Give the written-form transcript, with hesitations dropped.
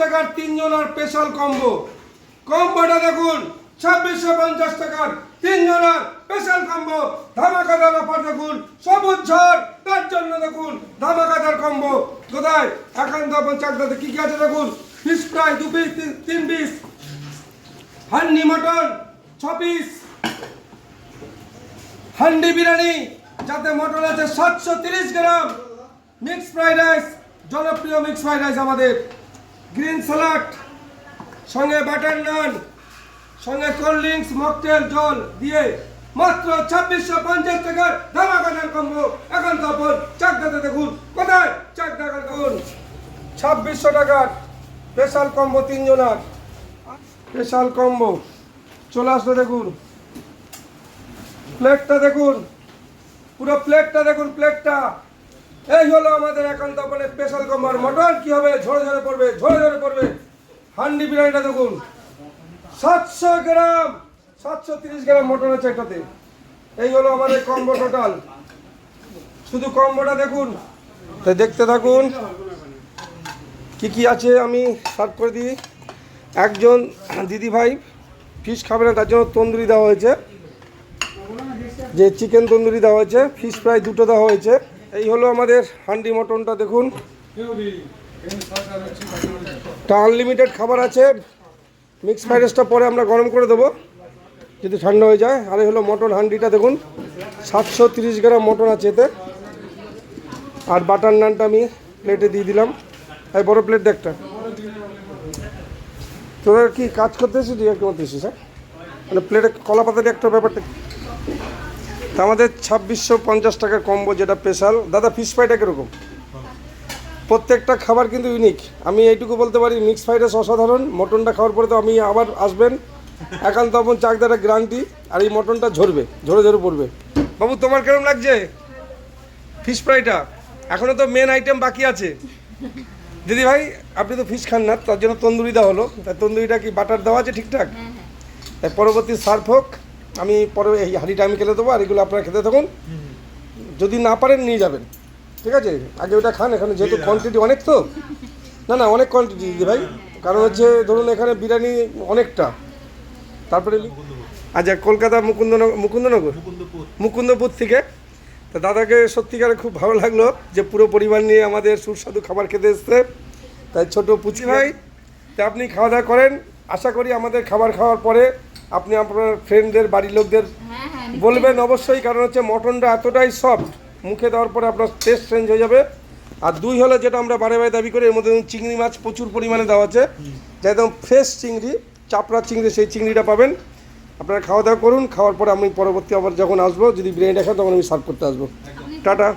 টাকার 3 জনের special combo. কম্বোটা দেখুন 2650 টাকার 3 জনের স্পেশাল কম্বো। ধামাকাদার অফার দেখুন, সবুজ ঝড় তার জন্য দেখুন ধামাকাদার কম্বো। কোথায় একান্ত আপন চাকদাতে কি কি আছে দেখুন। Fish fry 2 piece 3 piece, handi mutton 6 piece, handi biryani যাতে মটন আছে 730 গ্রাম, মিক্স ফ্রাইড রাইস জনপ্রিয় মিক্স ফ্রাইড রাইস আমাদের, গ্রিন স্যালাড সঙ্গে বাটার নান সঙ্গে কোল্ড ড্রিঙ্কস মকটেল জল দিয়ে মাত্র 2650 টাকার ধামাকাদার কম্বো। এখন তারপর চাকদাতে দেখুন, কোথায় চাকদা দেখুন 2600 টাকার স্পেশাল কম্বো 3 জনার স্পেশাল কম্বো চলে আসলো। দেখুন প্লেটটা দেখুন, পুরো প্লেটটা দেখুন, প্লেটটা এই হলো আমাদের একান্ত আপনের স্পেশাল কম্বো। আর মটন কি হবে, ঝরে ঝরে পড়বে, ঝরে ঝরে পড়বে। হান্ডি বিরিয়ানিটা দেখুন 700 গ্রাম, 730 গ্রাম মটন আছে এটাতে। এই হলো আমাদের কম্বো টোটাল। শুধু কম্বোটা দেখুন, তাই দেখতে থাকুন কি কি আছে। আমি সার্ভ করে দিই। একজন দিদি ভাই ফিশ খাবে না, তার জন্য তন্দুরি দেওয়া হয়েছে, যে চিকেন তন্দুরি দেওয়া হয়েছে, ফিশ ফ্রাই 2টো দেওয়া হয়েছে। এই হলো আমাদের হান্ডি মটনটা দেখুন। তা আনলিমিটেড খাবার আছে। মিক্স ফ্রাইড রাইসটা পরে আমরা গরম করে দেবো যদি ঠান্ডা হয়ে যায়। আর এই হলো মটন হান্ডিটা দেখুন, 730 গ্রাম মটন আছে এতে। আর বাটার নানটা আমি প্লেটে দিয়ে দিলাম। এই বড় প্লেট দেখটা। তোরা কি কাজ করতে এসেছিস, একটু করতে এসেছিস? হ্যাঁ, মানে প্লেটে কলা পাতার একটা ব্যাপারটা। তা আমাদের 2650 টাকার কম্বো যেটা স্পেশাল। দাদা ফিশ ফ্রাইটা কীরকম? প্রত্যেকটা খাবার কিন্তু ইউনিক। আমি এইটুকু বলতে পারি, মিক্স ফ্রাইড রাইস অসাধারণ। মটনটা খাওয়ার পরে তো আমি আবার আসবেন, একান্ত আপন চাকদাটা গ্যারান্টি। আর এই মটনটা ঝরবে, ঝরে ঝরে পড়বে। বাবু তোমার কেমন লাগছে ফিশ ফ্রাইটা? এখনও তো মেন আইটেম বাকি আছে। দিদি ভাই আপনি তো ফিশ খান না, তার জন্য তন্দুরি দেওয়া হলো। তাই তন্দুরিটা কি বাটার দেওয়া আছে ঠিকঠাক? তাই পরবর্তী সার্ভ হোক, আমি পরে এই হাঁড়িটা আমি খেতে দেবো, আর এগুলো আপনারা খেতে থাকুন। যদি না পারেন নিয়ে যাবেন, ঠিক আছে? আগে ওটা খান, এখানে যেহেতু কোয়ান্টিটি অনেক, তো না না অনেক কোয়ান্টিটি দিদি ভাই। কারণ হচ্ছে ধরুন এখানে বিরিয়ানি অনেকটা। তারপরে আচ্ছা, কলকাতা মুকুন্দপুর থেকে। তা দাদাকে সত্যিকারে খুব ভালো লাগলো যে পুরো পরিবার নিয়ে আমাদের সুস্বাদু খাবার খেতে এসছে। তাই ছোট পুচি ভাই, তা আপনি খাওয়া দাওয়া করেন। আশা করি আমাদের খাবার খাওয়ার পরে আপনি আপনার ফ্রেন্ডদের, বাড়ির লোকদের বলবেন অবশ্যই। কারণ হচ্ছে মটনটা এতটাই সফট, মুখে দেওয়ার পরে আপনার টেস্ট চেঞ্জ হয়ে যাবে। আর 2 হলো যেটা আমরা বারে বারে দাবি করি, এর মধ্যে চিংড়ি মাছ প্রচুর পরিমাণে দেওয়া আছে, যা একদম ফ্রেশ চিংড়ি, চাপড়া চিংড়ি, সেই চিংড়িটা পাবেন। আপনারা খাওয়া দাওয়া করুন। খাওয়ার পরে আমি পরবর্তী আবার যখন আসবো, যদি বিরিয়ানি খান তখন আমি সার্ভ করতে আসবো। টাটা।